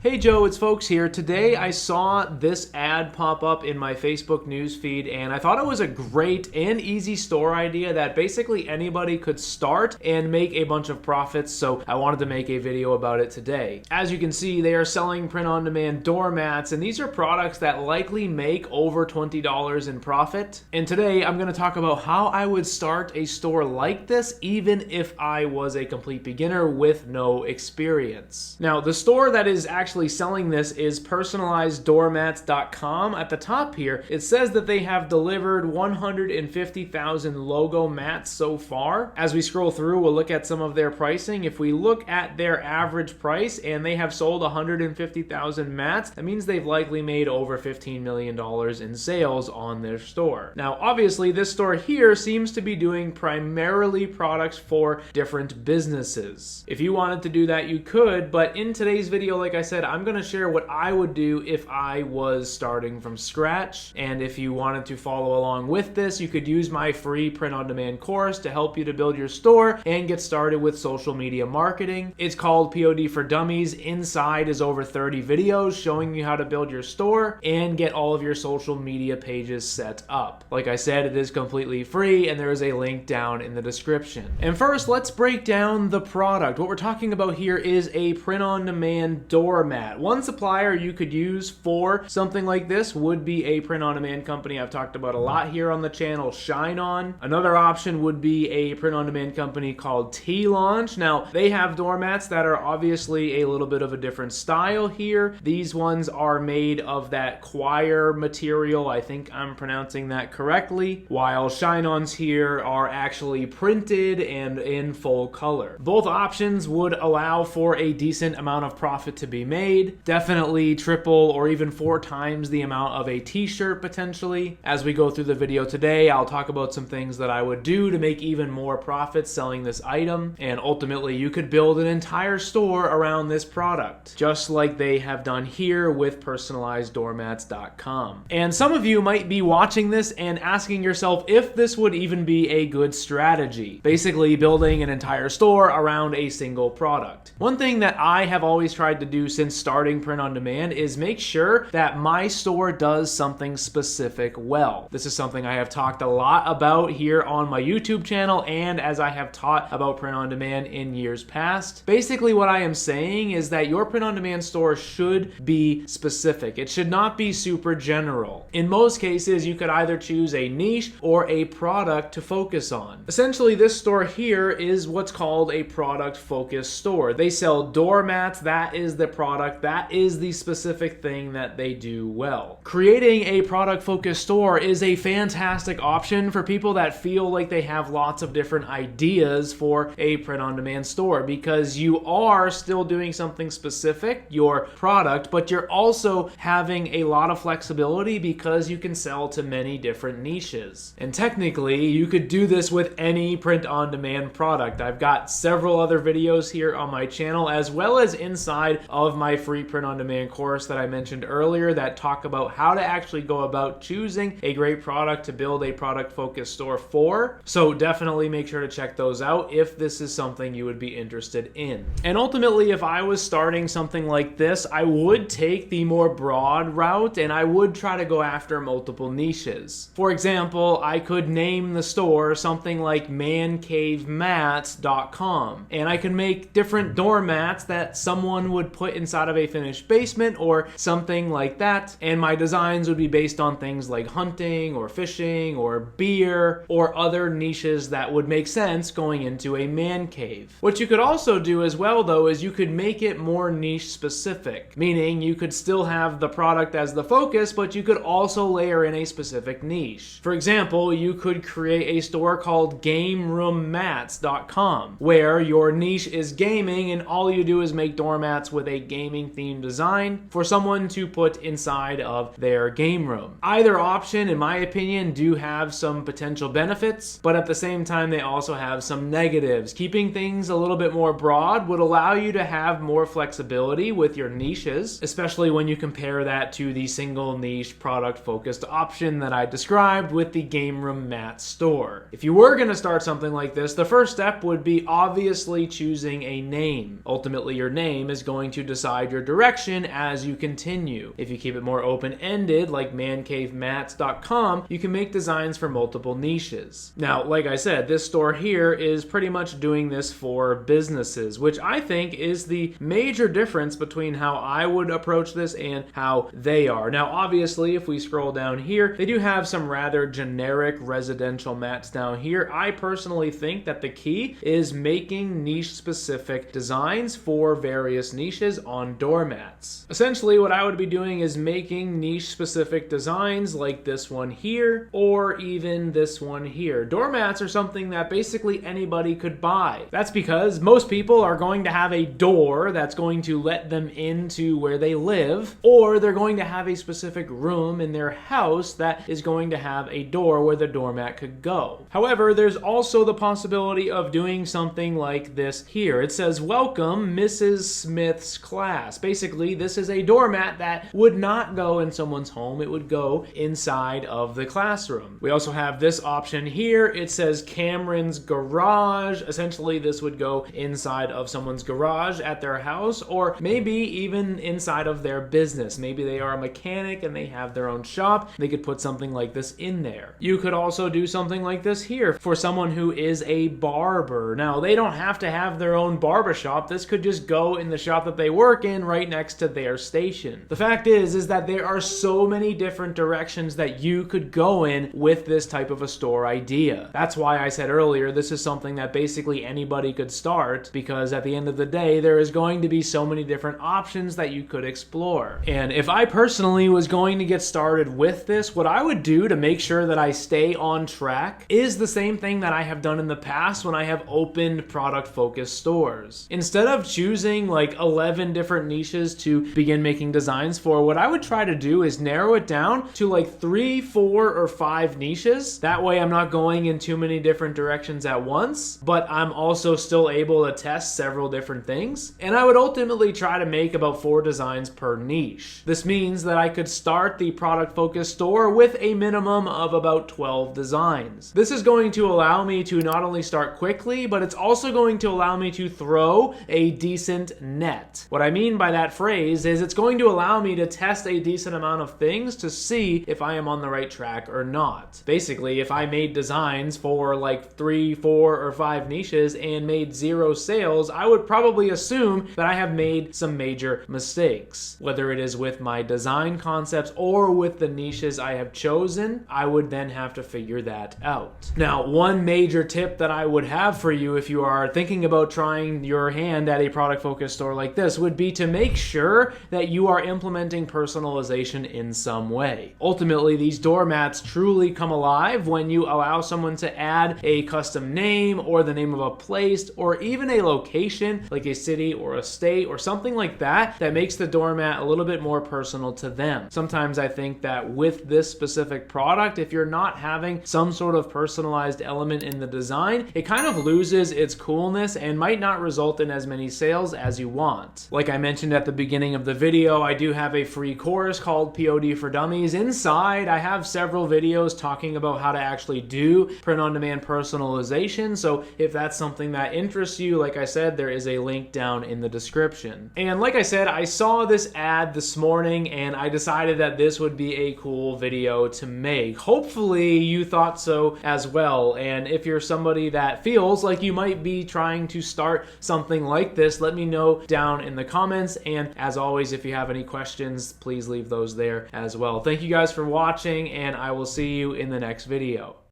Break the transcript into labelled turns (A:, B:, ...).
A: Hey Joe, it's Folks here. Today I saw this ad pop up in my Facebook newsfeed and I thought it was a great and easy store idea that basically anybody could start and make a bunch of profits, so I wanted to make a video about it today. As you can see, they are selling print-on-demand doormats, and these are products that likely make over $20 in profit. And today I'm going to talk about how I would start a store like this even if I was a complete beginner with no experience. Now, the store that is actually selling this is personalizeddoormats.com. At the top here, it says that they have delivered 150,000 logo mats so far. As we scroll through, we'll look at some of their pricing. If we look at their average price and they have sold 150,000 mats, that means they've likely made over $15 million in sales on their store. Now, obviously, this store here seems to be doing primarily products for different businesses. If you wanted to do that, you could, but in today's video, like I said, I'm going to share what I would do if I was starting from scratch. And if you wanted to follow along with this, you could use my free print-on-demand course to help you to build your store and get started with social media marketing. It's called POD for Dummies. Inside is over 30 videos showing you how to build your store and get all of your social media pages set up. Like I said, it is completely free and there is a link down in the description. And first, let's break down the product. What we're talking about here is a print-on-demand doormat. One supplier you could use for something like this would be a print-on-demand company I've talked about a lot here on the channel, Shine On. Another option would be a print-on-demand company called T-Launch. Now, they have doormats that are obviously a little bit of a different style here. These ones are made of that choir material. I think I'm pronouncing that correctly, while Shine On's here are actually printed and in full color. Both options would allow for a decent amount of profit to be made. Definitely triple or even 4 times the amount of a t-shirt potentially. As we go through the video today, I'll talk about some things that I would do to make even more profit selling this item, and ultimately you could build an entire store around this product, just like they have done here with personalizeddoormats.com. And some of you might be watching this and asking yourself if this would even be a good strategy, basically building an entire store around a single product. One thing that I have always tried to do since starting print on demand is make sure that my store does something specific well. This is something I have talked a lot about here on my YouTube channel and as I have taught about print on demand in years past. Basically what I am saying is that your print on demand store should be specific. It should not be super general. In most cases, you could either choose a niche or a product to focus on. Essentially, this store here is what's called a product focused store. They sell doormats. That is the product. That is the specific thing that they do well. Creating a product focused store is a fantastic option for people that feel like they have lots of different ideas for a print on demand store, because you are still doing something specific, your product, but you're also having a lot of flexibility because you can sell to many different niches. And technically, you could do this with any print on demand product. I've got several other videos here on my channel, as well as inside of my free print-on-demand course that I mentioned earlier that talk about how to actually go about choosing a great product to build a product-focused store for. So definitely make sure to check those out if this is something you would be interested in. And ultimately, if I was starting something like this, I would take the more broad route and I would try to go after multiple niches. For example, I could name the store something like mancavemats.com, and I could make different doormats that someone would put inside of a finished basement or something like that, and my designs would be based on things like hunting or fishing or beer or other niches that would make sense going into a man cave. What you could also do as well though is you could make it more niche specific, meaning you could still have the product as the focus, but you could also layer in a specific niche. For example, you could create a store called GameRoomMats.com where your niche is gaming and all you do is make doormats with a gaming themed design for someone to put inside of their game room. Either option, in my opinion, do have some potential benefits, but at the same time, they also have some negatives. Keeping things a little bit more broad would allow you to have more flexibility with your niches, especially when you compare that to the single niche product focused option that I described with the Game Room Mat store. If you were going to start something like this, the first step would be obviously choosing a name. Ultimately, your name is going to decide decide your direction as you continue. If you keep it more open-ended, like mancavemats.com, you can make designs for multiple niches. Now, like I said, this store here is pretty much doing this for businesses, which I think is the major difference between how I would approach this and how they are. Now, obviously, if we scroll down here, they do have some rather generic residential mats down here. I personally think that the key is making niche-specific designs for various niches on doormats. Essentially, what I would be doing is making niche-specific designs like this one here, or even this one here. Doormats are something that basically anybody could buy. That's because most people are going to have a door that's going to let them into where they live, or they're going to have a specific room in their house that is going to have a door where the doormat could go. However, there's also the possibility of doing something like this here. It says, "Welcome Mrs. Smith's class." Basically, this is a doormat that would not go in someone's home. It would go inside of the classroom. We also have this option here. It says Cameron's garage. Essentially, this would go inside of someone's garage at their house, or maybe even inside of their business. Maybe they are a mechanic and they have their own shop. They could put something like this in there. You could also do something like this here for someone who is a barber. Now, they don't have to have their own barber shop. This could just go in the shop that they work in right next to their station. The fact is that there are so many different directions that you could go in with this type of a store idea. That's why I said earlier, this is something that basically anybody could start, because at the end of the day, there is going to be so many different options that you could explore. And if I personally was going to get started with this, what I would do to make sure that I stay on track is the same thing that I have done in the past when I have opened product-focused stores. Instead of choosing like 11 different niches to begin making designs for, what I would try to do is narrow it down to like 3, 4, or 5 niches. That way I'm not going in too many different directions at once, but I'm also still able to test several different things. And I would ultimately try to make about 4 designs per niche. This means that I could start the product-focused store with a minimum of about 12 designs. This is going to allow me to not only start quickly, but it's also going to allow me to throw a decent net. What I mean by that phrase is it's going to allow me to test a decent amount of things to see if I am on the right track or not. Basically, if I made designs for like 3, 4, or 5 niches and made 0 sales, I would probably assume that I have made some major mistakes. Whether it is with my design concepts or with the niches I have chosen, I would then have to figure that out. Now, one major tip that I would have for you if you are thinking about trying your hand at a product-focused store like this would be to make sure that you are implementing personalization in some way. Ultimately, these doormats truly come alive when you allow someone to add a custom name or the name of a place or even a location like a city or a state or something like that that makes the doormat a little bit more personal to them. Sometimes I think that with this specific product, if you're not having some sort of personalized element in the design, it kind of loses its coolness and might not result in as many sales as you want. Like I mentioned at the beginning of the video, I do have a free course called POD for Dummies. Inside, I have several videos talking about how to actually do print-on-demand personalization. So if that's something that interests you, like I said, there is a link down in the description. And like I said, I saw this ad this morning and I decided that this would be a cool video to make. Hopefully you thought so as well. And if you're somebody that feels like you might be trying to start something like this, let me know down in the comments. And as always, if you have any questions, please leave those there as well. Thank you guys for watching, and I will see you in the next video.